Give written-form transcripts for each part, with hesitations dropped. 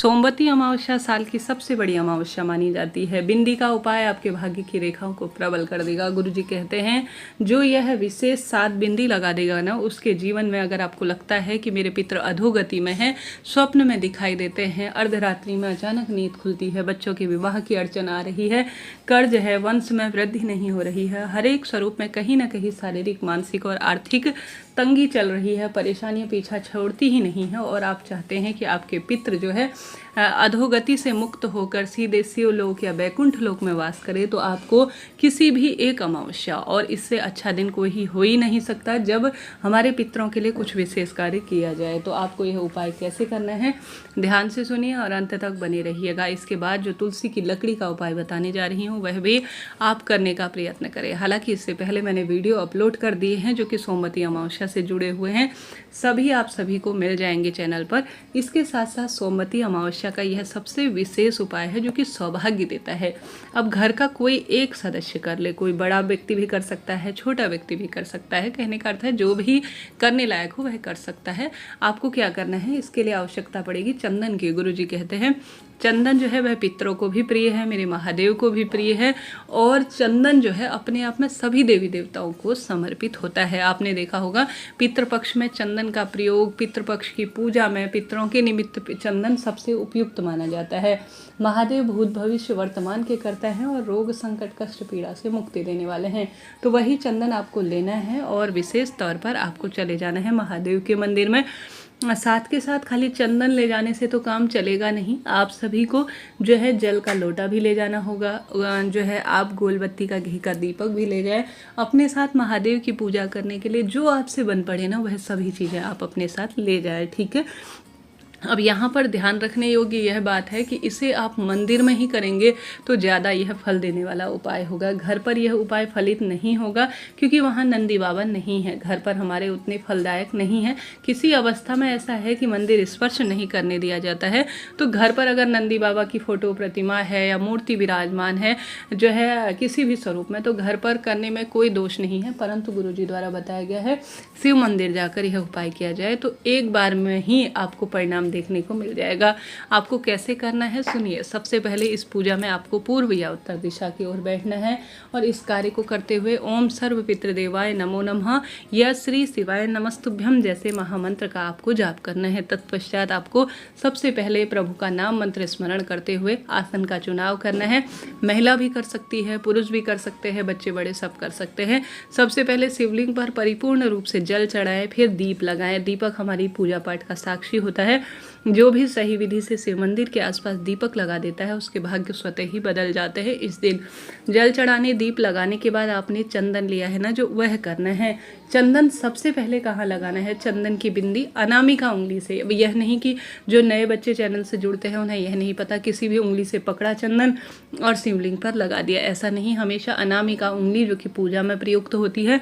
सोमवती अमावस्या साल की सबसे बड़ी अमावस्या मानी जाती है। बिंदी का उपाय आपके भाग्य की रेखाओं को प्रबल कर देगा। गुरुजी कहते हैं जो यह विशेष 7 बिंदी लगा देगा ना, उसके जीवन में अगर आपको लगता है कि मेरे पितर अधोगति में हैं, स्वप्न में दिखाई देते हैं, अर्धरात्रि में अचानक नींद खुलती है, बच्चों के विवाह की अड़चन आ रही है, कर्ज है, वंश में वृद्धि नहीं हो रही है, हर एक स्वरूप में कहीं ना कहीं शारीरिक, मानसिक और आर्थिक तंगी चल रही है, परेशानियां पीछा छोड़ती ही नहीं है और आप चाहते हैं कि आपके पितृ जो है अधोगति से मुक्त होकर सीधे शिवलोक या बैकुंठ लोक में वास करे, तो आपको किसी भी एक अमावस्या और इससे अच्छा दिन कोई हो ही नहीं सकता जब हमारे पितरों के लिए कुछ विशेष कार्य किया जाए। तो आपको यह उपाय कैसे करना है ध्यान से सुनिए और अंत तक बने रहिएगा। इसके बाद जो तुलसी की लकड़ी का उपाय बताने जा रही हूँ वह भी आप करने का प्रयत्न करें। हालांकि इससे पहले मैंने वीडियो अपलोड कर दिए हैं जो कि सोमवती अमावस्या से जुड़े हुए हैं, सभी आप सभी को मिल जाएंगे चैनल पर। इसके साथ साथ सोमवती अमावस्या का यह सबसे विशेष उपाय है जो कि सौभाग्य देता है। अब घर का कोई एक सदस्य कर ले, कोई बड़ा व्यक्ति भी कर सकता है, छोटा व्यक्ति भी कर सकता है, कहने का अर्थ है जो भी करने लायक हो वह कर सकता है। आपको क्या करना है, इसके लिए आवश्यकता पड़ेगी चंदन की। गुरुजी कहते हैं चंदन जो है वह पितरों को भी प्रिय है, मेरे महादेव को भी प्रिय है, और चंदन जो है अपने आप में सभी देवी देवताओं को समर्पित होता है। आपने देखा होगा पितृपक्ष में चंदन का प्रयोग, पितृपक्ष की पूजा में पितरों के निमित्त चंदन सबसे उपयुक्त माना जाता है। महादेव भूत भविष्य वर्तमान के करता है और रोग संकट कष्ट पीड़ा से मुक्ति देने वाले हैं। तो वही चंदन आपको लेना है और विशेष तौर पर आपको चले जाना है महादेव के मंदिर में। साथ के साथ खाली चंदन ले जाने से तो काम चलेगा नहीं, आप सभी को जो है जल का लोटा भी ले जाना होगा, जो है आप गोलबत्ती का घी का दीपक भी ले जाए अपने साथ महादेव की पूजा करने के लिए। जो आपसे बन पड़े ना वह सभी चीज़ें आप अपने साथ ले जाए, ठीक है। अब यहाँ पर ध्यान रखने योग्य यह बात है कि इसे आप मंदिर में ही करेंगे तो ज़्यादा यह फल देने वाला उपाय होगा। घर पर यह उपाय फलित नहीं होगा क्योंकि वहाँ नंदी बाबा नहीं है, घर पर हमारे उतने फलदायक नहीं है। किसी अवस्था में ऐसा है कि मंदिर स्पर्श नहीं करने दिया जाता है, तो घर पर अगर नंदी बाबा की फोटो प्रतिमा है या मूर्ति विराजमान है जो है किसी भी स्वरूप में, तो घर पर करने में कोई दोष नहीं है। परंतु गुरुजी द्वारा बताया गया है शिव मंदिर जाकर यह उपाय किया जाए तो एक बार में ही आपको परिणाम देखने को मिल जाएगा। आपको कैसे करना है सुनिए। सबसे पहले इस पूजा में आपको पूर्व या उत्तर दिशा की ओर बैठना है और इस कार्य को करते हुए ओम सर्व पितृदेवाय नमो नमः या श्री शिवाय नमस्तुभ्यम जैसे महामंत्र का आपको जाप करना है। तत्पश्चात आपको सबसे पहले प्रभु का नाम मंत्र स्मरण करते हुए आसन का चुनाव करना है। महिला भी कर सकती है, पुरुष भी कर सकते हैं, बच्चे बड़े सब कर सकते हैं। सबसे पहले शिवलिंग पर परिपूर्ण रूप से जल चढ़ाएं, फिर दीप लगाएं। दीपक हमारी पूजा पाठ का साक्षी होता है। जो भी सही विधि से शिव मंदिर के आसपास दीपक लगा देता है उसके भाग्य स्वतः ही बदल जाते हैं। इस दिन जल चढ़ाने दीप लगाने के बाद आपने चंदन लिया है ना जो, वह करना है। चंदन सबसे पहले कहाँ लगाना है, चंदन की बिंदी अनामिका उंगली से। अब यह नहीं कि जो नए बच्चे चैनल से जुड़ते हैं उन्हें यह नहीं पता, किसी भी उंगली से पकड़ा चंदन और शिवलिंग पर लगा दिया, ऐसा नहीं। हमेशा अनामिका उंगली जो कि पूजा में प्रयुक्त होती है,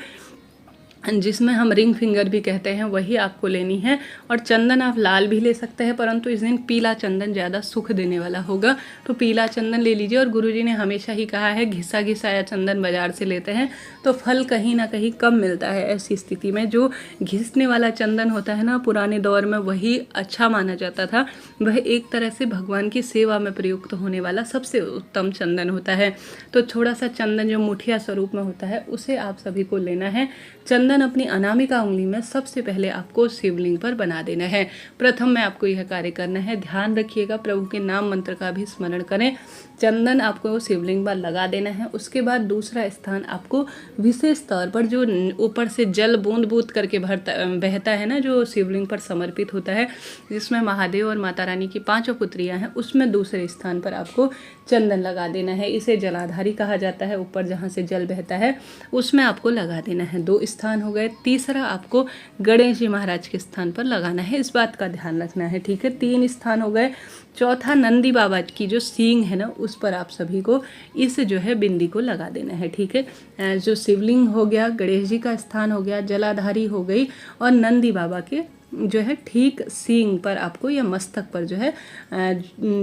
जिसमें हम रिंग फिंगर भी कहते हैं, वही आपको लेनी है। और चंदन आप लाल भी ले सकते हैं, परंतु इस दिन पीला चंदन ज़्यादा सुख देने वाला होगा, तो पीला चंदन ले लीजिए। और गुरुजी ने हमेशा ही कहा है घिसा घिसाया चंदन बाजार से लेते हैं तो फल कहीं ना कहीं कम मिलता है। ऐसी स्थिति में जो घिसने वाला चंदन होता है ना, पुराने दौर में वही अच्छा माना जाता था। वह एक तरह से भगवान की सेवा में प्रयुक्त होने वाला सबसे उत्तम चंदन होता है। तो थोड़ा सा चंदन जो मुठिया स्वरूप में होता है उसे आप सभी को लेना है। चंदन अपनी अनामिका उंगली में सबसे पहले आपको शिवलिंग पर बना देना है। प्रथम में आपको यह कार्य करना है, ध्यान रखिएगा प्रभु के नाम मंत्र का भी स्मरण करें। चंदन आपको शिवलिंग पर लगा देना है। उसके बाद दूसरा स्थान आपको विशेष तौर पर जो ऊपर से जल बूंद बूंद करके बहता है ना, जो शिवलिंग पर समर्पित होता है, जिसमें महादेव और माता रानी की 5 पुत्रियां हैं, उसमें दूसरे स्थान पर आपको चंदन लगा देना है। इसे जलाधारी कहा जाता है। ऊपर जहाँ से जल बहता है उसमें आपको लगा देना है। 2 स्थान हो गए। तीसरा आपको गणेश जी महाराज के स्थान पर लगाना है, इस बात का ध्यान रखना है, ठीक है। 3 स्थान हो गए। चौथा नंदी बाबा की जो सींग है ना, उस पर आप सभी को इस जो है बिंदी को लगा देना है, ठीक है। जो शिवलिंग हो गया, गणेश जी का स्थान हो गया, जलाधारी हो गई, और नंदी बाबा के जो है ठीक सींग पर आपको या मस्तक पर जो है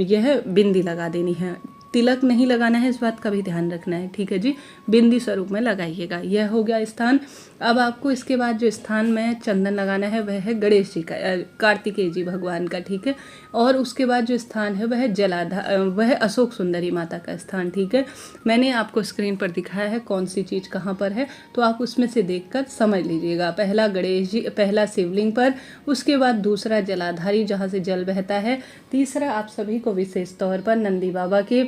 यह बिंदी लगा देनी है। तिलक नहीं लगाना है, इस बात का भी ध्यान रखना है, ठीक है जी। बिंदी स्वरूप में लगाइएगा। यह हो गया स्थान। अब आपको इसके बाद जो स्थान में चंदन लगाना है वह है गणेश जी का, कार्तिकेय जी भगवान का, ठीक है। और उसके बाद जो स्थान है वह अशोक सुंदरी माता का स्थान, ठीक है। मैंने आपको स्क्रीन पर दिखाया है कौन सी चीज़ कहाँ पर है, तो आप उसमें से देखकर समझ लीजिएगा। पहला गणेश जी, पहला शिवलिंग पर, उसके बाद दूसरा जलाधारी जहाँ से जल बहता है, तीसरा आप सभी को विशेष तौर पर नंदी बाबा के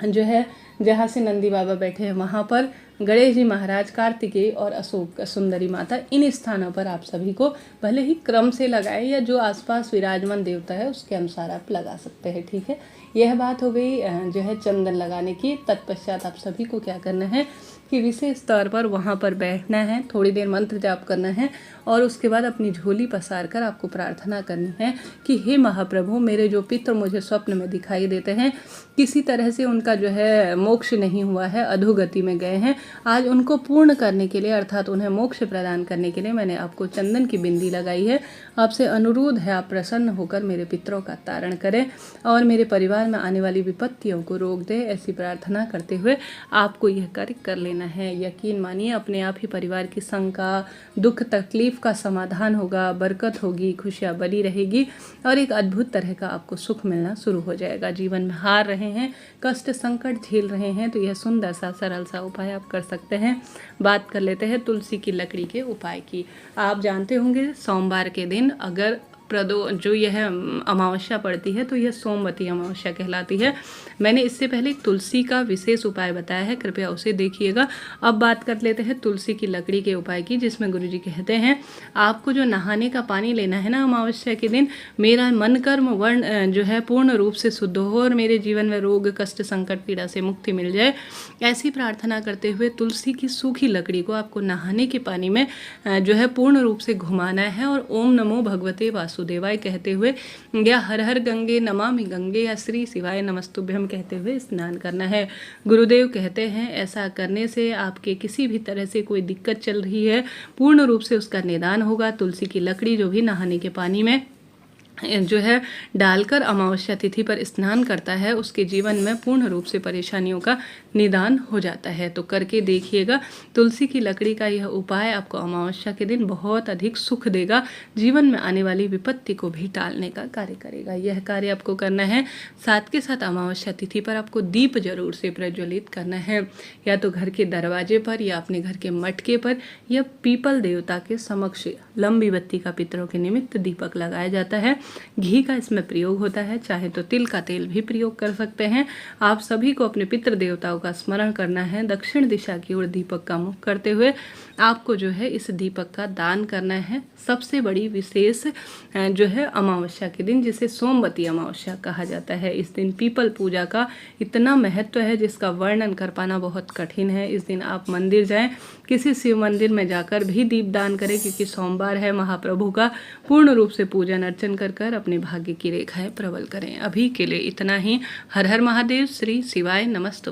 जो है जहाँ से नंदी बाबा बैठे हैं वहाँ पर, गणेश जी महाराज, कार्तिकेय और अशोक सुंदरी माता, इन स्थानों पर आप सभी को भले ही क्रम से लगाएं या जो आसपास विराजमान देवता है उसके अनुसार आप लगा सकते हैं, ठीक है। यह बात हो गई जो है चंदन लगाने की। तत्पश्चात आप सभी को क्या करना है कि विशेष तौर पर वहाँ पर बैठना है, थोड़ी देर मंत्र जाप करना है और उसके बाद अपनी झोली पसार कर आपको प्रार्थना करनी है कि हे महाप्रभु, मेरे जो पितृ मुझे स्वप्न में दिखाई देते हैं, किसी तरह से उनका जो है मोक्ष नहीं हुआ है, अधोगति में गए हैं, आज उनको पूर्ण करने के लिए अर्थात उन्हें मोक्ष प्रदान करने के लिए मैंने आपको चंदन की बिंदी लगाई है। आपसे अनुरोध है आप प्रसन्न होकर मेरे पितरों का तारण करें और मेरे परिवार में आने वाली विपत्तियों को रोक दें। ऐसी प्रार्थना करते हुए आपको यह कार्य कर लेना है। यकीन मानिए अपने आप ही परिवार की शंका, दुख, तकलीफ का समाधान होगा, बरकत होगी, खुशियाँ बनी रहेगी और एक अद्भुत तरह का आपको सुख मिलना शुरू हो जाएगा। जीवन में हार रहे हैं, कष्ट संकट झेल रहे हैं, तो यह सुंदर सा सरल सा उपाय आप कर सकते हैं। बात कर लेते हैं तुलसी की लकड़ी के उपाय की। आप जानते होंगे सोमवार के दिन अगर जो यह अमावस्या पड़ती है तो यह सोमवती अमावस्या कहलाती है। मैंने इससे पहले एक तुलसी का विशेष उपाय बताया है, कृपया उसे देखिएगा। अब बात कर लेते हैं तुलसी की लकड़ी के उपाय की, जिसमें गुरुजी कहते हैं आपको जो नहाने का पानी लेना है ना अमावस्या के दिन, मेरा मन कर्म वर्ण जो है पूर्ण रूप से शुद्ध हो और मेरे जीवन में रोग, कष्ट, संकट, पीड़ा से मुक्ति मिल जाए, ऐसी प्रार्थना करते हुए तुलसी की सूखी लकड़ी को आपको नहाने के पानी में जो है पूर्ण रूप से घुमाना है और ओम नमो भगवते वासुदेवाय कहते हुए या हर हर गंगे नमामि गंगे या श्री शिवाय नमस्तुभ्यम कहते हुए स्नान करना है। गुरुदेव कहते हैं ऐसा करने से आपके किसी भी तरह से कोई दिक्कत चल रही है, पूर्ण रूप से उसका निदान होगा। तुलसी की लकड़ी जो भी नहाने के पानी में जो है डालकर अमावस्या तिथि पर स्नान करता है, उसके जीवन में पूर्ण रूप से परेशानियों का निदान हो जाता है। तो करके देखिएगा। तुलसी की लकड़ी का यह उपाय आपको अमावस्या के दिन बहुत अधिक सुख देगा, जीवन में आने वाली विपत्ति को भी टालने का कार्य करेगा। यह कार्य आपको करना है। साथ के साथ अमावस्या तिथि पर आपको दीप जरूर से प्रज्वलित करना है, या तो घर के दरवाजे पर या अपने घर के मटके पर या पीपल देवता के समक्ष लंबी बत्ती का पितरों के निमित्त दीपक लगाया जाता है। घी का इसमें प्रयोग होता है, चाहे तो तिल का तेल भी प्रयोग कर सकते हैं। आप सभी को अपने पितृ देवताओं का स्मरण करना है। दक्षिण दिशा की ओर दीपक का मुख करते हुए आपको जो है इस दीपक का दान करना है। सबसे बड़ी विशेष जो है अमावस्या के दिन, जिसे सोमवती अमावस्या कहा जाता है, इस दिन पीपल पूजा का इतना महत्व है जिसका वर्णन कर पाना बहुत कठिन है। इस दिन आप मंदिर जाएं, किसी शिव मंदिर में जाकर भी दीप दान करें, क्योंकि सोमवार है महाप्रभु का। पूर्ण रूप से पूजन अर्चन कर अपने भाग्य की रेखाएं प्रबल करें। अभी के लिए इतना ही। हर हर महादेव। श्री शिवाय नमस्तुभ्यं।